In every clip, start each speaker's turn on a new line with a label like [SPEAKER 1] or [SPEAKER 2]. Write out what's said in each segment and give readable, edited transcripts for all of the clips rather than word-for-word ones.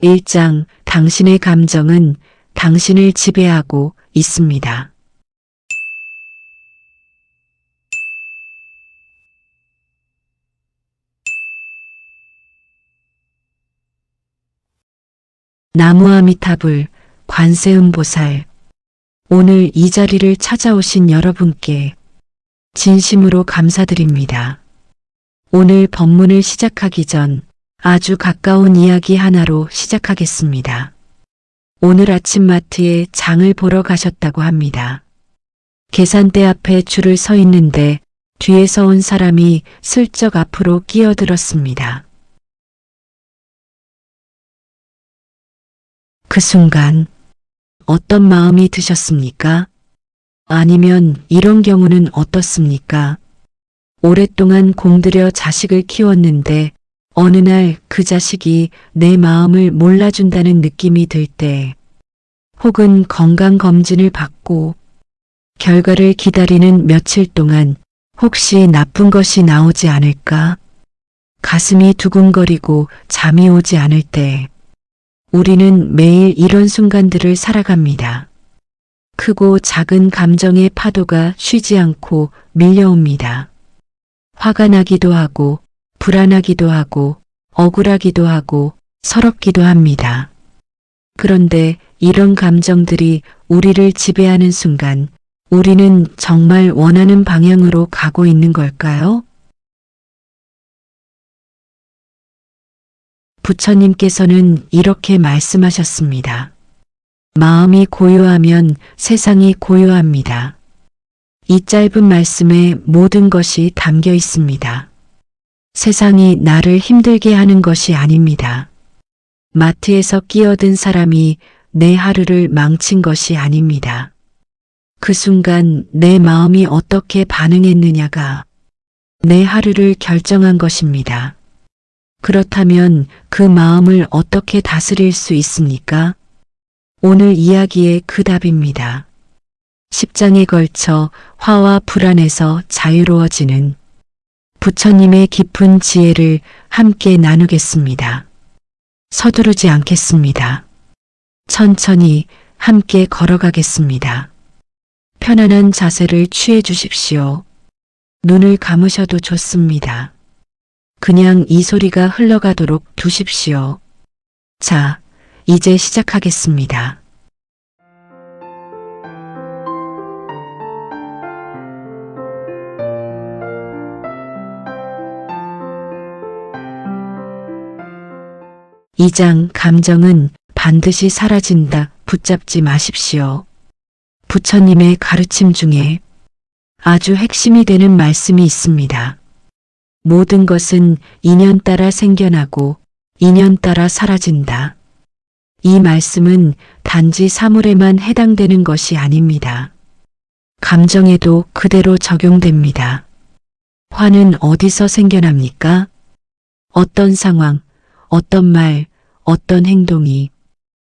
[SPEAKER 1] 1장 당신의 감정은 당신을 지배하고 있습니다. 나무아미타불 관세음보살, 오늘 이 자리를 찾아오신 여러분께 진심으로 감사드립니다. 오늘 법문을 시작하기 전 아주 가까운 이야기 하나로 시작하겠습니다. 오늘 아침 마트에 장을 보러 가셨다고 합니다. 계산대 앞에 줄을 서 있는데 뒤에서 온 사람이 슬쩍 앞으로 끼어들었습니다. 그 순간 어떤 마음이 드셨습니까? 아니면 이런 경우는 어떻습니까? 오랫동안 공들여 자식을 키웠는데 어느 날 그 자식이 내 마음을 몰라준다는 느낌이 들 때, 혹은 건강검진을 받고 결과를 기다리는 며칠 동안 혹시 나쁜 것이 나오지 않을까? 가슴이 두근거리고 잠이 오지 않을 때, 우리는 매일 이런 순간들을 살아갑니다. 크고 작은 감정의 파도가 쉬지 않고 밀려옵니다. 화가 나기도 하고, 불안하기도 하고, 억울하기도 하고, 서럽기도 합니다. 그런데 이런 감정들이 우리를 지배하는 순간, 우리는 정말 원하는 방향으로 가고 있는 걸까요? 부처님께서는 이렇게 말씀하셨습니다. 마음이 고요하면 세상이 고요합니다. 이 짧은 말씀에 모든 것이 담겨 있습니다. 세상이 나를 힘들게 하는 것이 아닙니다. 마트에서 끼어든 사람이 내 하루를 망친 것이 아닙니다. 그 순간 내 마음이 어떻게 반응했느냐가 내 하루를 결정한 것입니다. 그렇다면 그 마음을 어떻게 다스릴 수 있습니까? 오늘 이야기의 그 답입니다. 10장에 걸쳐 화와 불안에서 자유로워지는 부처님의 깊은 지혜를 함께 나누겠습니다. 서두르지 않겠습니다. 천천히 함께 걸어가겠습니다. 편안한 자세를 취해 주십시오. 눈을 감으셔도 좋습니다. 그냥 이 소리가 흘러가도록 두십시오. 자, 이제 시작하겠습니다. 이 장 감정은 반드시 사라진다. 붙잡지 마십시오. 부처님의 가르침 중에 아주 핵심이 되는 말씀이 있습니다. 모든 것은 인연 따라 생겨나고 인연 따라 사라진다. 이 말씀은 단지 사물에만 해당되는 것이 아닙니다. 감정에도 그대로 적용됩니다. 화는 어디서 생겨납니까? 어떤 상황, 어떤 말, 어떤 행동이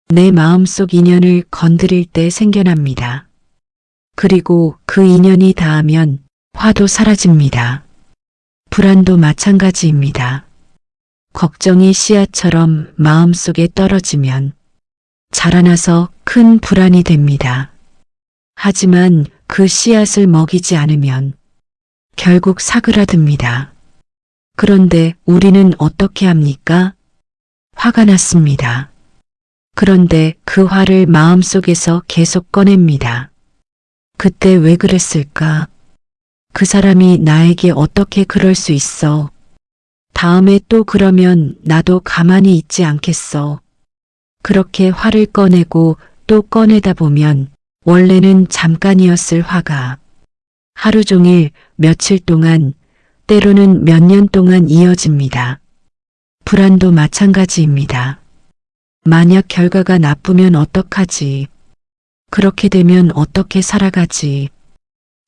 [SPEAKER 1] 내 마음속 인연을 건드릴 때 생겨납니다. 그리고 그 인연이 닿으면 화도 사라집니다. 불안도 마찬가지입니다. 걱정이 씨앗처럼 마음속에 떨어지면 자라나서 큰 불안이 됩니다. 하지만 그 씨앗을 먹이지 않으면 결국 사그라듭니다. 그런데 우리는 어떻게 합니까? 화가 났습니다. 그런데 그 화를 마음속에서 계속 꺼냅니다. 그때 왜 그랬을까? 그 사람이 나에게 어떻게 그럴 수 있어? 다음에 또 그러면 나도 가만히 있지 않겠어. 그렇게 화를 꺼내고 또 꺼내다 보면 원래는 잠깐이었을 화가 하루 종일, 며칠 동안, 때로는 몇 년 동안 이어집니다. 불안도 마찬가지입니다. 만약 결과가 나쁘면 어떡하지? 그렇게 되면 어떻게 살아가지?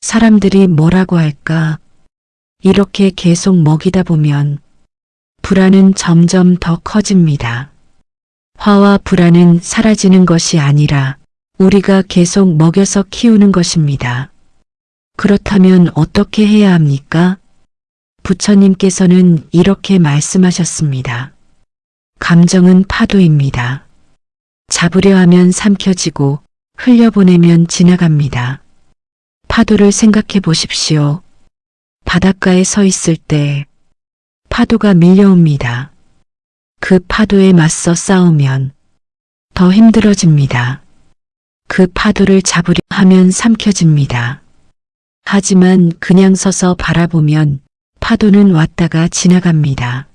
[SPEAKER 1] 사람들이 뭐라고 할까? 이렇게 계속 먹이다 보면 불안은 점점 더 커집니다. 화와 불안은 사라지는 것이 아니라 우리가 계속 먹여서 키우는 것입니다. 그렇다면 어떻게 해야 합니까? 부처님께서는 이렇게 말씀하셨습니다. 감정은 파도입니다. 잡으려 하면 삼켜지고 흘려보내면 지나갑니다. 파도를 생각해 보십시오. 바닷가에 서 있을 때 파도가 밀려옵니다. 그 파도에 맞서 싸우면 더 힘들어집니다. 그 파도를 잡으려 하면 삼켜집니다. 하지만 그냥 서서 바라보면 파도는 왔다가 지나갑니다.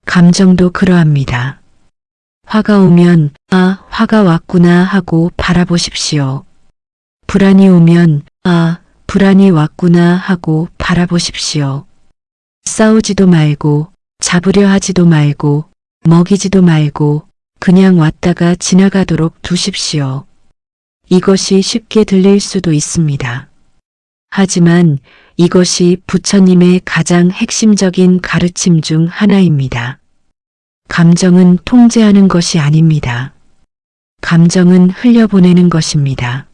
[SPEAKER 1] 감정도 그러합니다. 화가 오면 아, 화가 왔구나 하고 바라보십시오. 불안이 오면 아, 불안이 왔구나 하고 바라보십시오. 싸우지도 말고 잡으려 하지도 말고 먹이지도 말고 그냥 왔다가 지나가도록 두십시오. 이것이 쉽게 들릴 수도 있습니다. 하지만 이것이 부처님의 가장 핵심적인 가르침 중 하나입니다. 감정은 통제하는 것이 아닙니다. 감정은 흘려보내는 것입니다.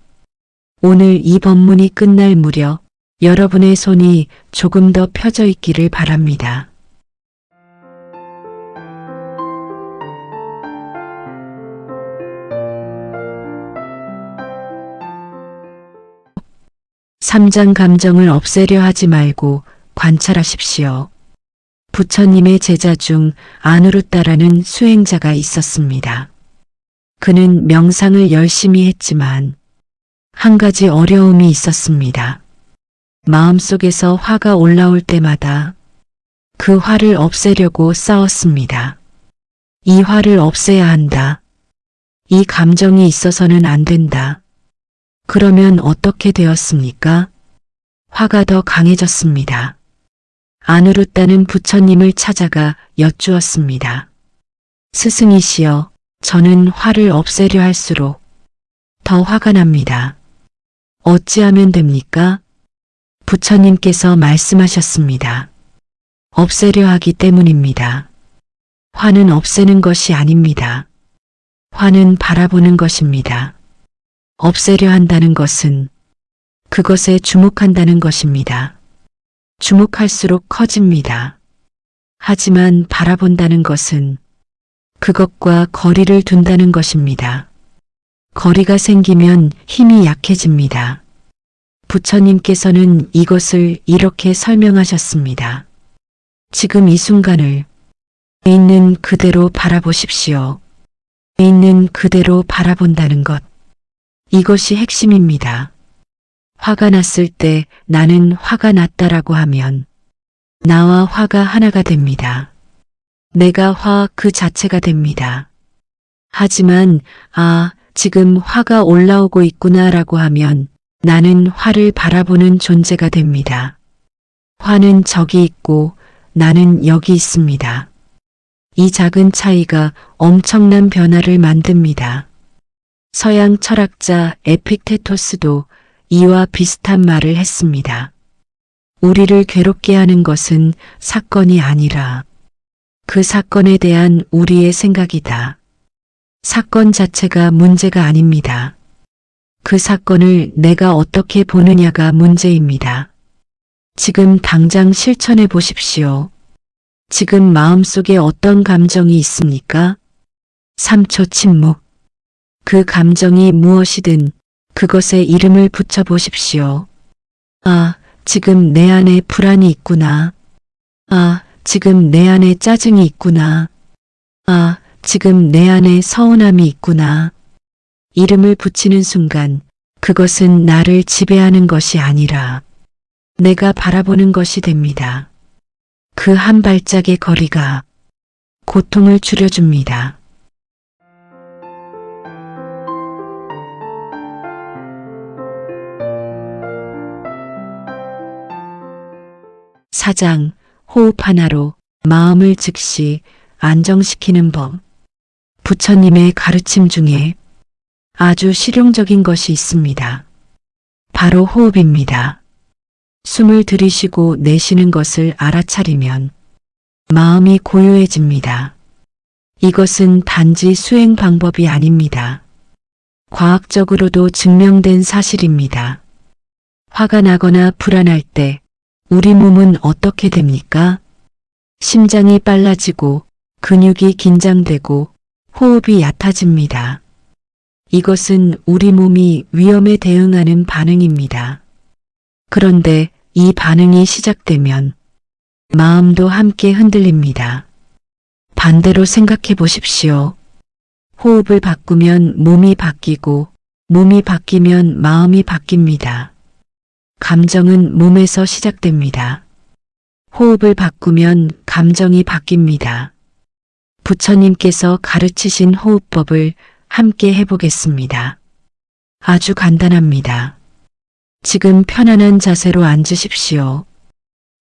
[SPEAKER 1] 오늘 이 법문이 끝날 무렵 여러분의 손이 조금 더 펴져 있기를 바랍니다. 삼장 감정을 없애려 하지 말고 관찰하십시오. 부처님의 제자 중 아누루따라는 수행자가 있었습니다. 그는 명상을 열심히 했지만 한 가지 어려움이 있었습니다. 마음속에서 화가 올라올 때마다 그 화를 없애려고 싸웠습니다. 이 화를 없애야 한다. 이 감정이 있어서는 안 된다. 그러면 어떻게 되었습니까? 화가 더 강해졌습니다. 아누루따는 부처님을 찾아가 여쭈었습니다. 스승이시여, 저는 화를 없애려 할수록 더 화가 납니다. 어찌하면 됩니까? 부처님께서 말씀하셨습니다. 없애려 하기 때문입니다. 화는 없애는 것이 아닙니다. 화는 바라보는 것입니다. 없애려 한다는 것은 그것에 주목한다는 것입니다. 주목할수록 커집니다. 하지만 바라본다는 것은 그것과 거리를 둔다는 것입니다. 거리가 생기면 힘이 약해집니다. 부처님께서는 이것을 이렇게 설명하셨습니다. 지금 이 순간을 있는 그대로 바라보십시오. 있는 그대로 바라본다는 것. 이것이 핵심입니다. 화가 났을 때 나는 화가 났다라고 하면 나와 화가 하나가 됩니다. 내가 화 그 자체가 됩니다. 하지만 아, 지금 화가 올라오고 있구나라고 하면 나는 화를 바라보는 존재가 됩니다. 화는 저기 있고 나는 여기 있습니다. 이 작은 차이가 엄청난 변화를 만듭니다. 서양 철학자 에픽테토스도 이와 비슷한 말을 했습니다. 우리를 괴롭게 하는 것은 사건이 아니라 그 사건에 대한 우리의 생각이다. 사건 자체가 문제가 아닙니다. 그 사건을 내가 어떻게 보느냐가 문제입니다. 지금 당장 실천해 보십시오. 지금 마음속에 어떤 감정이 있습니까? 3초 침묵. 그 감정이 무엇이든 그것에 이름을 붙여 보십시오. 아, 지금 내 안에 불안이 있구나. 아, 지금 내 안에 짜증이 있구나. 아, 지금 내 안에 서운함이 있구나. 이름을 붙이는 순간 그것은 나를 지배하는 것이 아니라 내가 바라보는 것이 됩니다. 그 한 발짝의 거리가 고통을 줄여줍니다. 사장, 호흡 하나로 마음을 즉시 안정시키는 법. 부처님의 가르침 중에 아주 실용적인 것이 있습니다. 바로 호흡입니다. 숨을 들이쉬고 내쉬는 것을 알아차리면 마음이 고요해집니다. 이것은 단지 수행 방법이 아닙니다. 과학적으로도 증명된 사실입니다. 화가 나거나 불안할 때 우리 몸은 어떻게 됩니까? 심장이 빨라지고 근육이 긴장되고 호흡이 얕아집니다. 이것은 우리 몸이 위험에 대응하는 반응입니다. 그런데 이 반응이 시작되면 마음도 함께 흔들립니다. 반대로 생각해 보십시오. 호흡을 바꾸면 몸이 바뀌고 몸이 바뀌면 마음이 바뀝니다. 감정은 몸에서 시작됩니다. 호흡을 바꾸면 감정이 바뀝니다. 부처님께서 가르치신 호흡법을 함께 해보겠습니다. 아주 간단합니다. 지금 편안한 자세로 앉으십시오.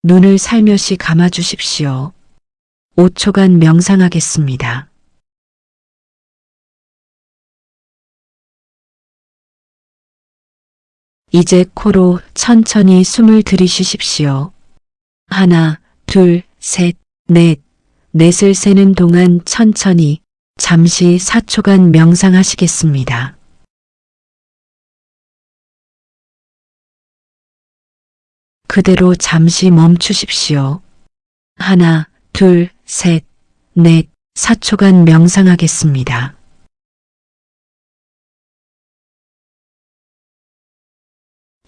[SPEAKER 1] 눈을 살며시 감아주십시오. 5초간 명상하겠습니다. 이제 코로 천천히 숨을 들이쉬십시오. 하나, 둘, 셋, 넷. 넷을 세는 동안 천천히 잠시 4초간 명상하시겠습니다. 그대로 잠시 멈추십시오. 하나, 둘, 셋, 넷, 4초간 명상하겠습니다.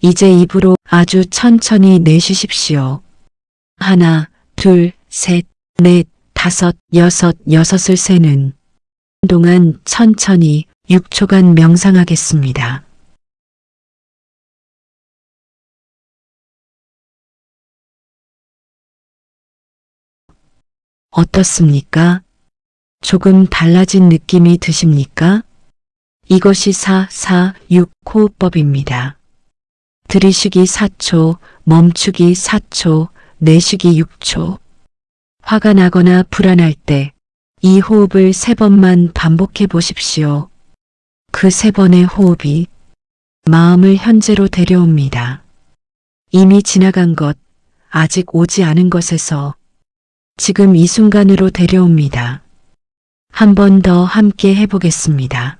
[SPEAKER 1] 이제 입으로 아주 천천히 내쉬십시오. 하나, 둘, 셋, 넷, 다섯, 여섯을 세는 동안 천천히 6초간 명상하겠습니다. 어떻습니까? 조금 달라진 느낌이 드십니까? 이것이 4-4-6 호흡법입니다. 들이쉬기 4초, 멈추기 4초, 내쉬기 6초. 화가 나거나 불안할 때 이 호흡을 3번만 반복해 보십시오. 그 3번의 호흡이 마음을 현재로 데려옵니다. 이미 지나간 것, 아직 오지 않은 것에서 지금 이 순간으로 데려옵니다. 한 번 더 함께 해보겠습니다.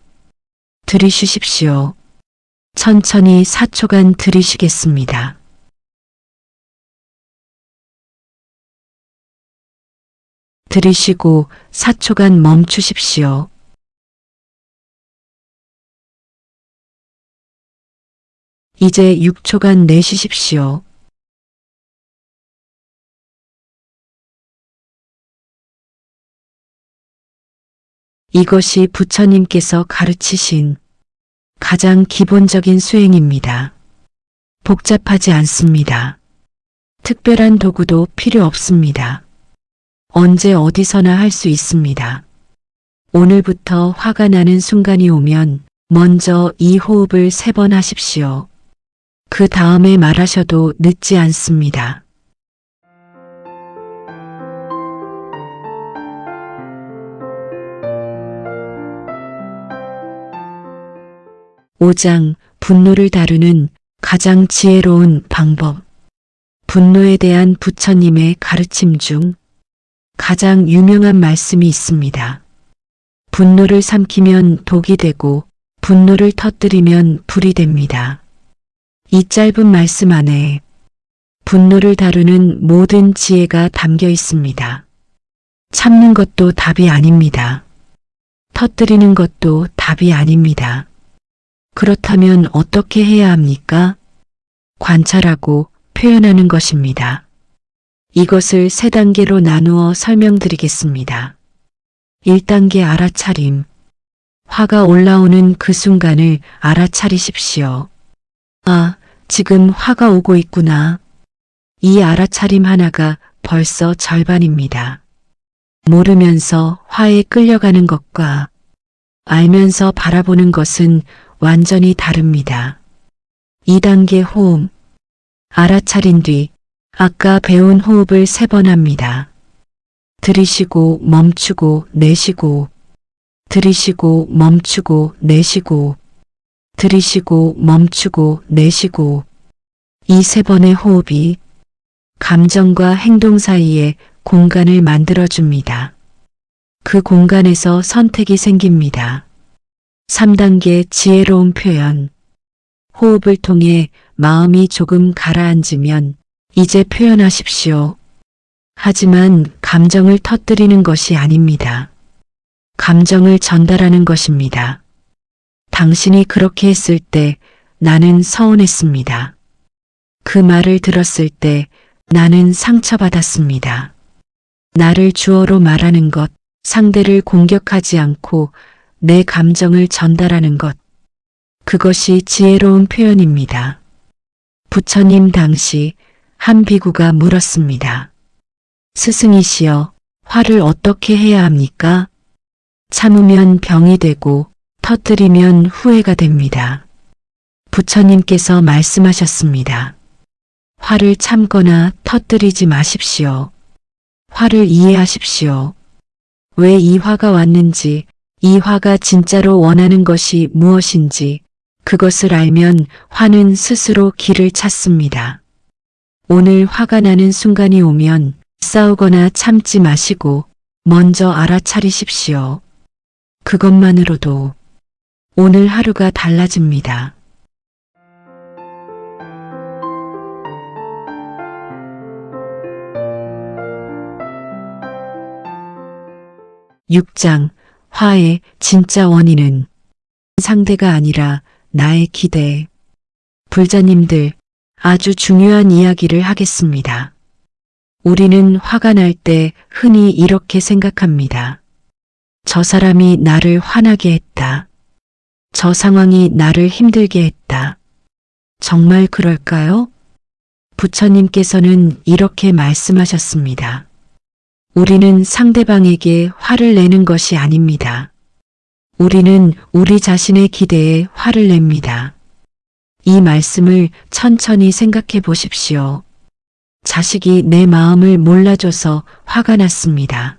[SPEAKER 1] 들이쉬십시오. 천천히 4초간 들이쉬겠습니다. 들이쉬고 4초간 멈추십시오. 이제 6초간 내쉬십시오. 이것이 부처님께서 가르치신 가장 기본적인 수행입니다. 복잡하지 않습니다. 특별한 도구도 필요 없습니다. 언제 어디서나 할 수 있습니다. 오늘부터 화가 나는 순간이 오면 먼저 이 호흡을 3번 하십시오. 그 다음에 말하셔도 늦지 않습니다. (5장) 분노를 다루는 가장 지혜로운 방법. 분노에 대한 부처님의 가르침 중 가장 유명한 말씀이 있습니다. 분노를 삼키면 독이 되고 분노를 터뜨리면 불이 됩니다. 이 짧은 말씀 안에 분노를 다루는 모든 지혜가 담겨 있습니다. 참는 것도 답이 아닙니다. 터뜨리는 것도 답이 아닙니다. 그렇다면 어떻게 해야 합니까? 관찰하고 표현하는 것입니다. 이것을 3단계로 나누어 설명드리겠습니다. 1단계 알아차림. 화가 올라오는 그 순간을 알아차리십시오. 아, 지금 화가 오고 있구나. 이 알아차림 하나가 벌써 절반입니다. 모르면서 화에 끌려가는 것과 알면서 바라보는 것은 완전히 다릅니다. 2단계 호흡. 알아차린 뒤 아까 배운 호흡을 3번 합니다. 들이쉬고 멈추고 내쉬고, 들이쉬고 멈추고 내쉬고, 들이쉬고 멈추고 내쉬고. 이 3번의 호흡이 감정과 행동 사이에 공간을 만들어줍니다. 그 공간에서 선택이 생깁니다. 3단계 지혜로운 표현. 호흡을 통해 마음이 조금 가라앉으면 이제 표현하십시오. 하지만 감정을 터뜨리는 것이 아닙니다. 감정을 전달하는 것입니다. 당신이 그렇게 했을 때 나는 서운했습니다. 그 말을 들었을 때 나는 상처받았습니다. 나를 주어로 말하는 것, 상대를 공격하지 않고 내 감정을 전달하는 것, 그것이 지혜로운 표현입니다. 부처님 당시 한 비구가 물었습니다. 스승이시여, 화를 어떻게 해야 합니까? 참으면 병이 되고 터뜨리면 후회가 됩니다. 부처님께서 말씀하셨습니다. 화를 참거나 터뜨리지 마십시오. 화를 이해하십시오. 왜 이 화가 왔는지, 이 화가 진짜로 원하는 것이 무엇인지, 그것을 알면 화는 스스로 길을 찾습니다. 오늘 화가 나는 순간이 오면 싸우거나 참지 마시고 먼저 알아차리십시오. 그것만으로도 오늘 하루가 달라집니다. 6장 화의 진짜 원인은 상대가 아니라 나의 기대. 불자님들, 아주 중요한 이야기를 하겠습니다. 우리는 화가 날 때 흔히 이렇게 생각합니다. 저 사람이 나를 화나게 했다. 저 상황이 나를 힘들게 했다. 정말 그럴까요? 부처님께서는 이렇게 말씀하셨습니다. 우리는 상대방에게 화를 내는 것이 아닙니다. 우리는 우리 자신의 기대에 화를 냅니다. 이 말씀을 천천히 생각해 보십시오. 자식이 내 마음을 몰라줘서 화가 났습니다.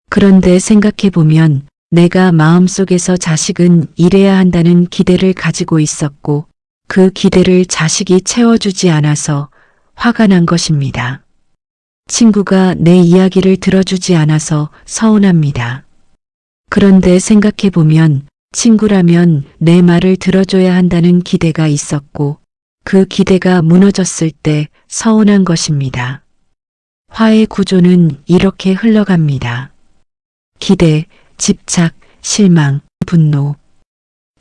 [SPEAKER 1] 그런데 생각해 보면 내가 마음속에서 자식은 이래야 한다는 기대를 가지고 있었고 그 기대를 자식이 채워주지 않아서 화가 난 것입니다. 친구가 내 이야기를 들어주지 않아서 서운합니다. 그런데 생각해 보면 친구라면 내 말을 들어줘야 한다는 기대가 있었고 그 기대가 무너졌을 때 서운한 것입니다. 화의 구조는 이렇게 흘러갑니다. 기대, 집착, 실망, 분노.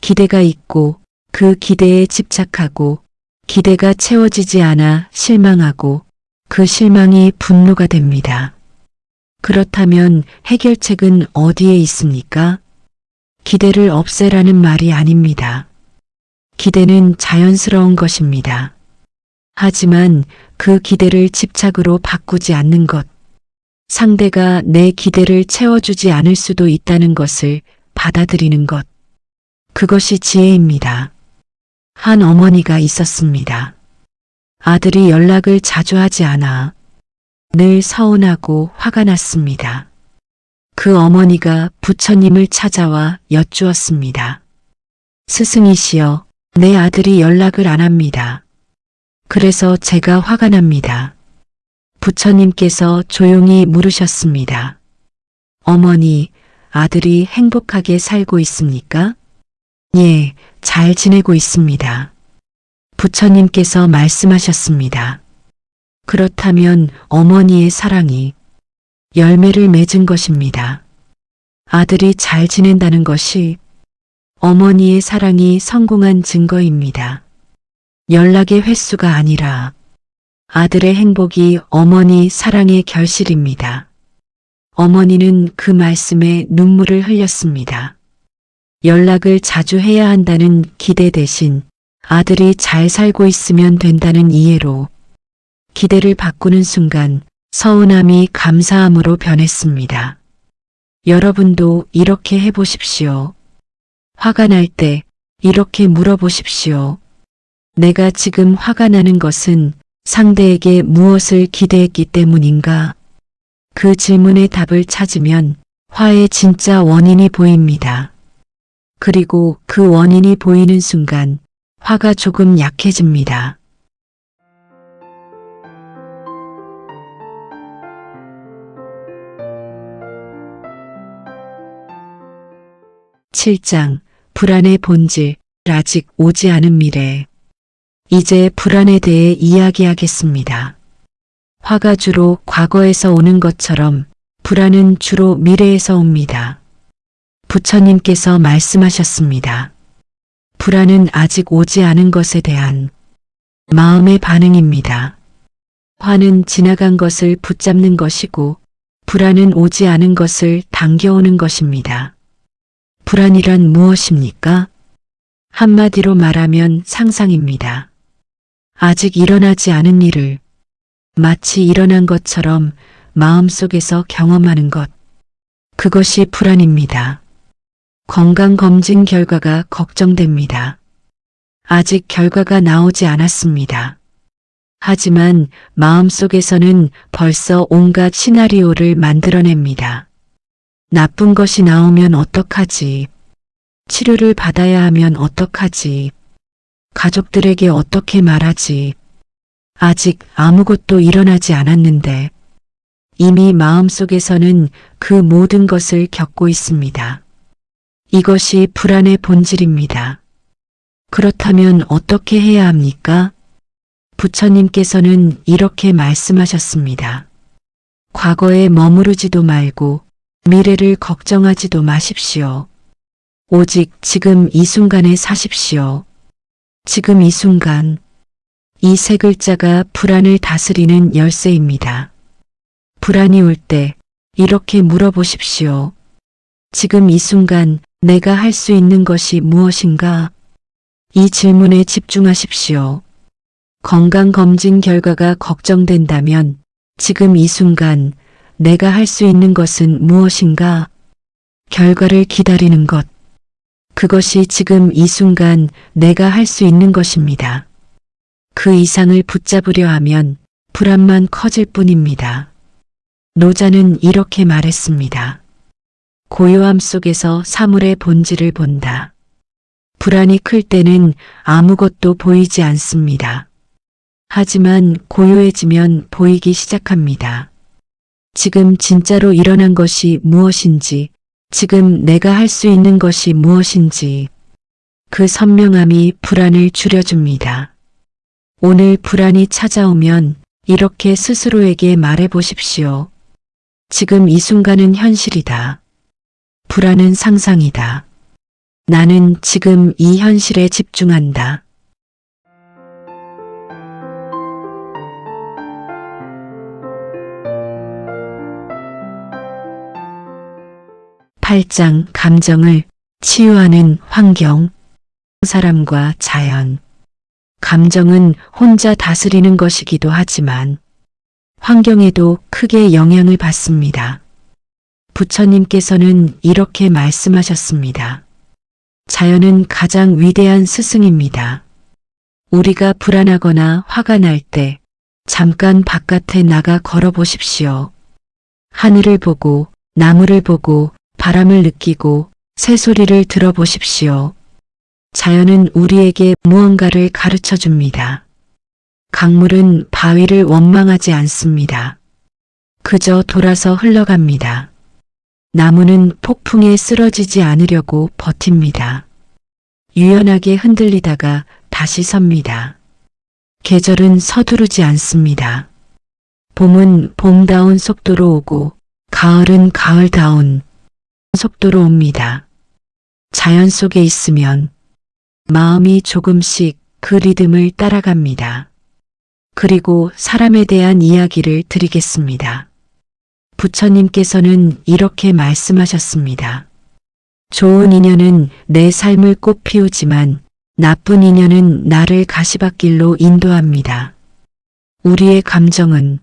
[SPEAKER 1] 기대가 있고 그 기대에 집착하고 기대가 채워지지 않아 실망하고 그 실망이 분노가 됩니다. 그렇다면 해결책은 어디에 있습니까? 기대를 없애라는 말이 아닙니다. 기대는 자연스러운 것입니다. 하지만 그 기대를 집착으로 바꾸지 않는 것, 상대가 내 기대를 채워주지 않을 수도 있다는 것을 받아들이는 것, 그것이 지혜입니다. 한 어머니가 있었습니다. 아들이 연락을 자주 하지 않아 늘 서운하고 화가 났습니다. 그 어머니가 부처님을 찾아와 여쭈었습니다. 스승이시여, 내 아들이 연락을 안 합니다. 그래서 제가 화가 납니다. 부처님께서 조용히 물으셨습니다. 어머니, 아들이 행복하게 살고 있습니까? 예, 잘 지내고 있습니다. 부처님께서 말씀하셨습니다. 그렇다면 어머니의 사랑이 열매를 맺은 것입니다. 아들이 잘 지낸다는 것이 어머니의 사랑이 성공한 증거입니다. 연락의 횟수가 아니라 아들의 행복이 어머니 사랑의 결실입니다. 어머니는 그 말씀에 눈물을 흘렸습니다. 연락을 자주 해야 한다는 기대 대신 아들이 잘 살고 있으면 된다는 이해로 기대를 바꾸는 순간 서운함이 감사함으로 변했습니다. 여러분도 이렇게 해보십시오. 화가 날 때 이렇게 물어보십시오. 내가 지금 화가 나는 것은 상대에게 무엇을 기대했기 때문인가? 그 질문의 답을 찾으면 화의 진짜 원인이 보입니다. 그리고 그 원인이 보이는 순간 화가 조금 약해집니다. (7장) 불안의 본질, 아직 오지 않은 미래. 이제 불안에 대해 이야기하겠습니다. 화가 주로 과거에서 오는 것처럼 불안은 주로 미래에서 옵니다. 부처님께서 말씀하셨습니다. 불안은 아직 오지 않은 것에 대한 마음의 반응입니다. 화는 지나간 것을 붙잡는 것이고 불안은 오지 않은 것을 당겨오는 것입니다. 불안이란 무엇입니까? 한마디로 말하면 상상입니다. 아직 일어나지 않은 일을 마치 일어난 것처럼 마음속에서 경험하는 것. 그것이 불안입니다. 건강검진 결과가 걱정됩니다. 아직 결과가 나오지 않았습니다. 하지만 마음속에서는 벌써 온갖 시나리오를 만들어냅니다. 나쁜 것이 나오면 어떡하지? 치료를 받아야 하면 어떡하지? 가족들에게 어떻게 말하지? 아직 아무것도 일어나지 않았는데 이미 마음속에서는 그 모든 것을 겪고 있습니다. 이것이 불안의 본질입니다. 그렇다면 어떻게 해야 합니까? 부처님께서는 이렇게 말씀하셨습니다. 과거에 머무르지도 말고 미래를 걱정하지도 마십시오. 오직 지금 이 순간에 사십시오. 지금 이 순간. 이 세 글자가 불안을 다스리는 열쇠입니다. 불안이 올 때 이렇게 물어보십시오. 지금 이 순간 내가 할 수 있는 것이 무엇인가? 이 질문에 집중하십시오. 건강검진 결과가 걱정된다면 지금 이 순간 내가 할 수 있는 것은 무엇인가? 결과를 기다리는 것. 그것이 지금 이 순간 내가 할 수 있는 것입니다. 그 이상을 붙잡으려 하면 불안만 커질 뿐입니다. 노자는 이렇게 말했습니다. 고요함 속에서 사물의 본질을 본다. 불안이 클 때는 아무것도 보이지 않습니다. 하지만 고요해지면 보이기 시작합니다. 지금 진짜로 일어난 것이 무엇인지, 지금 내가 할 수 있는 것이 무엇인지, 그 선명함이 불안을 줄여줍니다. 오늘 불안이 찾아오면 이렇게 스스로에게 말해 보십시오. 지금 이 순간은 현실이다. 불안은 상상이다. 나는 지금 이 현실에 집중한다. (8장) 감정을 치유하는 환경, 사람과 자연. 감정은 혼자 다스리는 것이기도 하지만 환경에도 크게 영향을 받습니다. 부처님께서는 이렇게 말씀하셨습니다. 자연은 가장 위대한 스승입니다. 우리가 불안하거나 화가 날 때 잠깐 바깥에 나가 걸어보십시오. 하늘을 보고 나무를 보고 바람을 느끼고 새소리를 들어보십시오. 자연은 우리에게 무언가를 가르쳐 줍니다. 강물은 바위를 원망하지 않습니다. 그저 돌아서 흘러갑니다. 나무는 폭풍에 쓰러지지 않으려고 버팁니다. 유연하게 흔들리다가 다시 섭니다. 계절은 서두르지 않습니다. 봄은 봄다운 속도로 오고 가을은 가을다운 속도로 옵니다. 자연 속에 있으면 마음이 조금씩 그 리듬을 따라갑니다. 그리고 사람에 대한 이야기를 드리겠습니다. 부처님께서는 이렇게 말씀하셨습니다. 좋은 인연은 내 삶을 꽃피우지만 나쁜 인연은 나를 가시밭길로 인도합니다. 우리의 감정은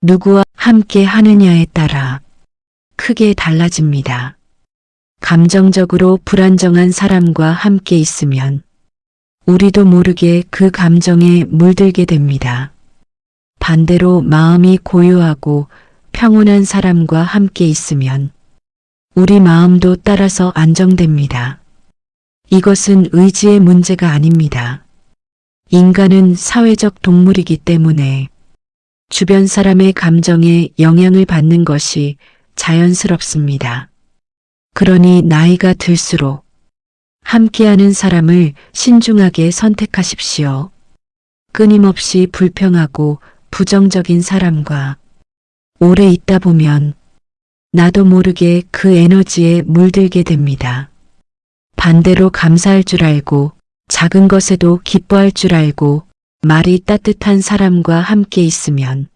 [SPEAKER 1] 누구와 함께 하느냐에 따라 크게 달라집니다. 감정적으로 불안정한 사람과 함께 있으면 우리도 모르게 그 감정에 물들게 됩니다. 반대로 마음이 고요하고 평온한 사람과 함께 있으면 우리 마음도 따라서 안정됩니다. 이것은 의지의 문제가 아닙니다. 인간은 사회적 동물이기 때문에 주변 사람의 감정에 영향을 받는 것이 자연스럽습니다. 그러니 나이가 들수록 함께하는 사람을 신중하게 선택하십시오. 끊임없이 불평하고 부정적인 사람과 오래 있다 보면 나도 모르게 그 에너지에 물들게 됩니다. 반대로 감사할 줄 알고 작은 것에도 기뻐할 줄 알고 말이 따뜻한 사람과 함께 있으면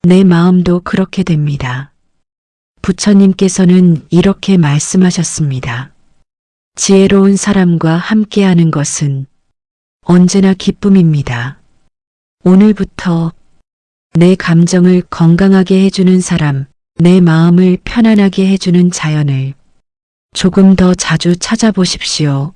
[SPEAKER 1] 내 마음도 그렇게 됩니다. 부처님께서는 이렇게 말씀하셨습니다. 지혜로운 사람과 함께하는 것은 언제나 기쁨입니다. 오늘부터 내 감정을 건강하게 해주는 사람, 내 마음을 편안하게 해주는 자연을 조금 더 자주 찾아보십시오.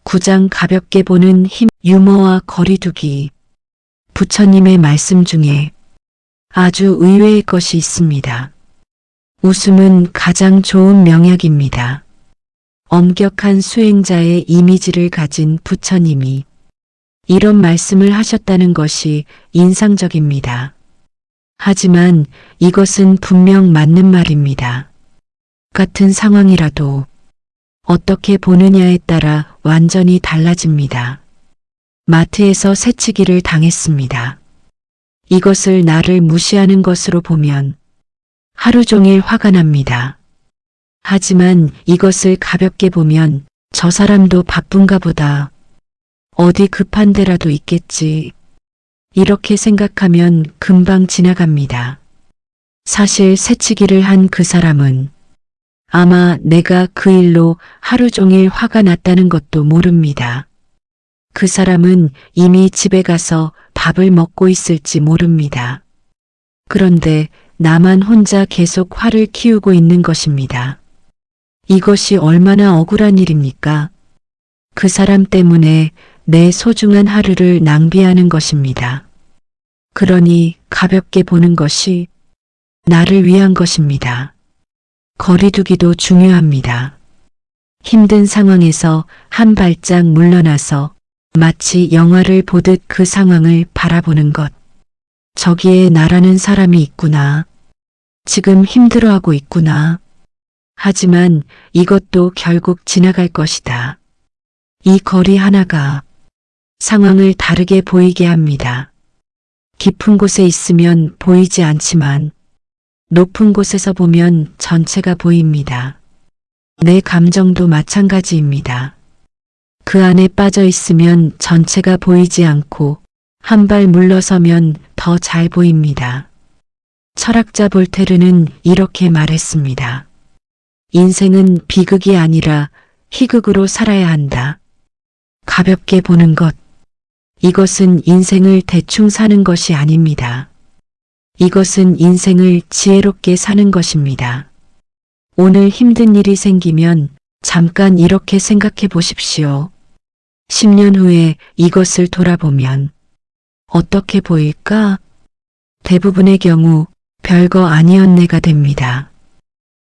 [SPEAKER 1] 구장 가볍게 보는 힘, 유머와 거리두기. 부처님의 말씀 중에 아주 의외의 것이 있습니다. 웃음은 가장 좋은 명약입니다. 엄격한 수행자의 이미지를 가진 부처님이 이런 말씀을 하셨다는 것이 인상적입니다. 하지만 이것은 분명 맞는 말입니다. 같은 상황이라도 어떻게 보느냐에 따라 완전히 달라집니다. 마트에서 새치기를 당했습니다. 이것을 나를 무시하는 것으로 보면 하루 종일 화가 납니다. 하지만 이것을 가볍게 보면 저 사람도 바쁜가 보다. 어디 급한 데라도 있겠지. 이렇게 생각하면 금방 지나갑니다. 사실 새치기를 한 그 사람은 아마 내가 그 일로 하루 종일 화가 났다는 것도 모릅니다. 그 사람은 이미 집에 가서 밥을 먹고 있을지 모릅니다. 그런데 나만 혼자 계속 화를 키우고 있는 것입니다. 이것이 얼마나 억울한 일입니까? 그 사람 때문에 내 소중한 하루를 낭비하는 것입니다. 그러니 가볍게 보는 것이 나를 위한 것입니다. 거리두기도 중요합니다. 힘든 상황에서 한 발짝 물러나서 마치 영화를 보듯 그 상황을 바라보는 것. 저기에 나라는 사람이 있구나. 지금 힘들어하고 있구나. 하지만 이것도 결국 지나갈 것이다. 이 거리 하나가 상황을 다르게 보이게 합니다. 깊은 곳에 있으면 보이지 않지만 높은 곳에서 보면 전체가 보입니다. 내 감정도 마찬가지입니다. 그 안에 빠져 있으면 전체가 보이지 않고 한 발 물러서면 더 잘 보입니다. 철학자 볼테르는 이렇게 말했습니다. 인생은 비극이 아니라 희극으로 살아야 한다. 가볍게 보는 것. 이것은 인생을 대충 사는 것이 아닙니다. 이것은 인생을 지혜롭게 사는 것입니다. 오늘 힘든 일이 생기면 잠깐 이렇게 생각해 보십시오. 10년 후에 이것을 돌아보면 어떻게 보일까? 대부분의 경우 별거 아니었네가 됩니다.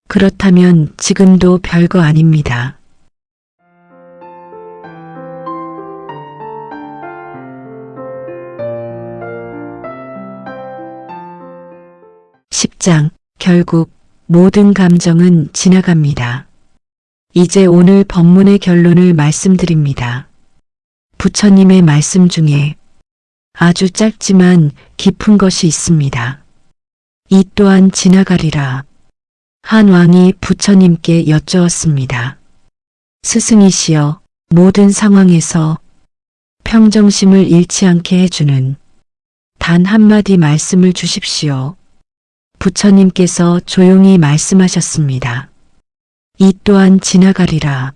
[SPEAKER 1] 그렇다면 지금도 별거 아닙니다. 10장 결국 모든 감정은 지나갑니다. 이제 오늘 법문의 결론을 말씀드립니다. 부처님의 말씀 중에 아주 짧지만 깊은 것이 있습니다. 이 또한 지나가리라. 한 왕이 부처님께 여쭈었습니다. 스승이시여, 모든 상황에서 평정심을 잃지 않게 해주는 단 한마디 말씀을 주십시오. 부처님께서 조용히 말씀하셨습니다. 이 또한 지나가리라.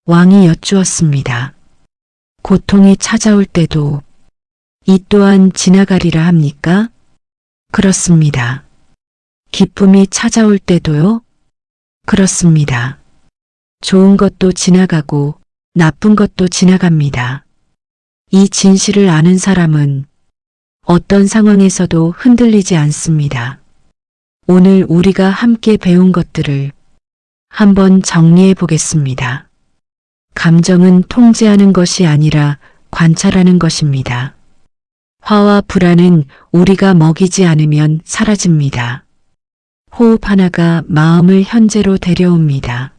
[SPEAKER 1] 왕이 여쭈었습니다. 고통이 찾아올 때도 이 또한 지나가리라 합니까? 그렇습니다. 기쁨이 찾아올 때도요? 그렇습니다. 좋은 것도 지나가고 나쁜 것도 지나갑니다. 이 진실을 아는 사람은 어떤 상황에서도 흔들리지 않습니다. 오늘 우리가 함께 배운 것들을 한번 정리해 보겠습니다. 감정은 통제하는 것이 아니라 관찰하는 것입니다. 화와 불안은 우리가 먹이지 않으면 사라집니다. 호흡 하나가 마음을 현재로 데려옵니다.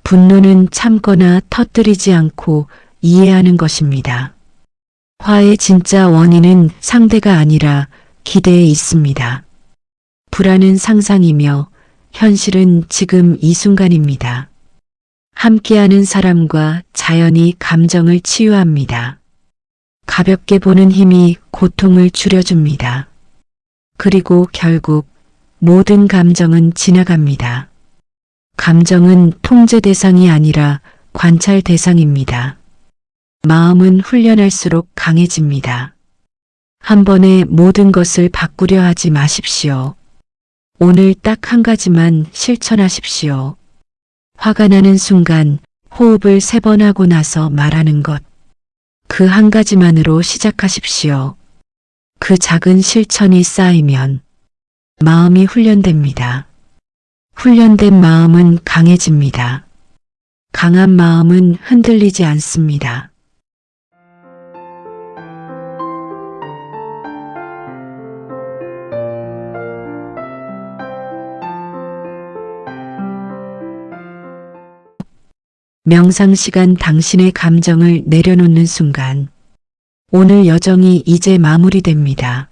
[SPEAKER 1] 분노는 참거나 터뜨리지 않고 이해하는 것입니다. 화의 진짜 원인은 상대가 아니라 기대에 있습니다. 불안은 상상이며 현실은 지금 이 순간입니다. 함께하는 사람과 자연이 감정을 치유합니다. 가볍게 보는 힘이 고통을 줄여줍니다. 그리고 결국 모든 감정은 지나갑니다. 감정은 통제 대상이 아니라 관찰 대상입니다. 마음은 훈련할수록 강해집니다. 한 번에 모든 것을 바꾸려 하지 마십시오. 오늘 딱 한 가지만 실천하십시오. 화가 나는 순간 호흡을 3번 하고 나서 말하는 것. 그 한 가지만으로 시작하십시오. 그 작은 실천이 쌓이면 마음이 훈련됩니다. 훈련된 마음은 강해집니다. 강한 마음은 흔들리지 않습니다. 명상 시간 당신의 감정을 내려놓는 순간 오늘 여정이 이제 마무리됩니다.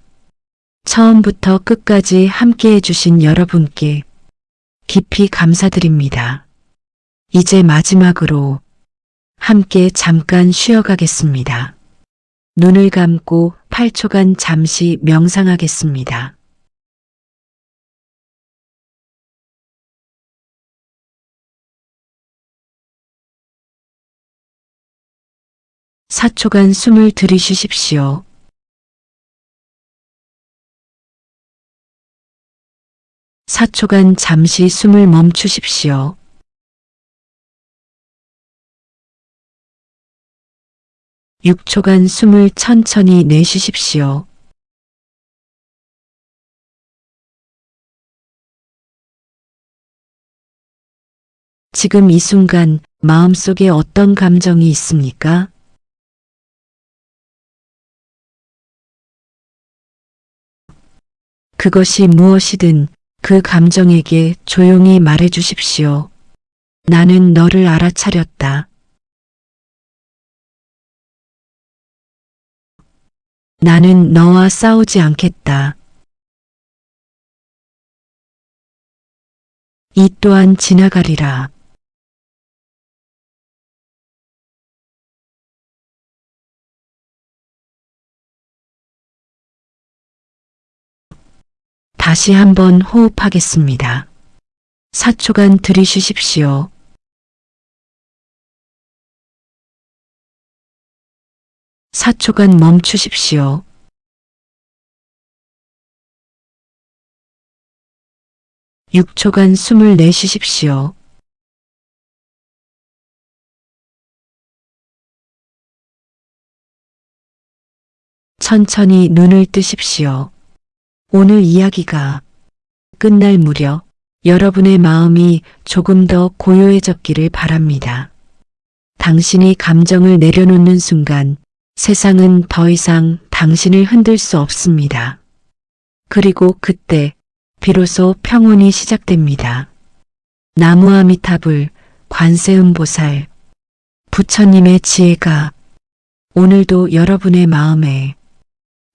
[SPEAKER 1] 처음부터 끝까지 함께 해주신 여러분께 깊이 감사드립니다. 이제 마지막으로 함께 잠깐 쉬어가겠습니다. 눈을 감고 8초간 잠시 명상하겠습니다. 4초간 숨을 들이쉬십시오. 4초간 잠시 숨을 멈추십시오. 6초간 숨을 천천히 내쉬십시오. '지금 이 순간 마음속에 어떤 감정이 있습니까? 그것이 무엇이든 그 감정에게 조용히 말해 주십시오. 나는 너를 알아차렸다. 나는 너와 싸우지 않겠다. 이 또한 지나가리라. 다시 한번 호흡하겠습니다. 4초간 들이쉬십시오. 4초간 멈추십시오. 6초간 숨을 내쉬십시오. 천천히 눈을 뜨십시오. 오늘 이야기가 끝날 무렵 여러분의 마음이 조금 더 고요해졌기를 바랍니다. 당신이 감정을 내려놓는 순간 세상은 더 이상 당신을 흔들 수 없습니다. 그리고 그때 비로소 평온이 시작됩니다. 나무아미타불, 관세음보살, 부처님의 지혜가 오늘도 여러분의 마음에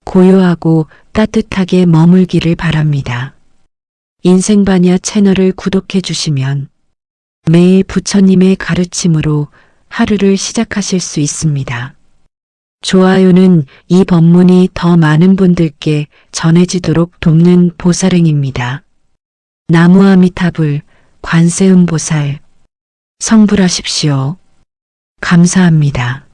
[SPEAKER 1] 고요하고 따뜻하게 머물기를 바랍니다. 인생바냐 채널을 구독해 주시면 매일 부처님의 가르침으로 하루를 시작하실 수 있습니다. 좋아요는 이 법문이 더 많은 분들께 전해지도록 돕는 보살행입니다. 나무아미타불, 관세음보살, 성불하십시오. 감사합니다.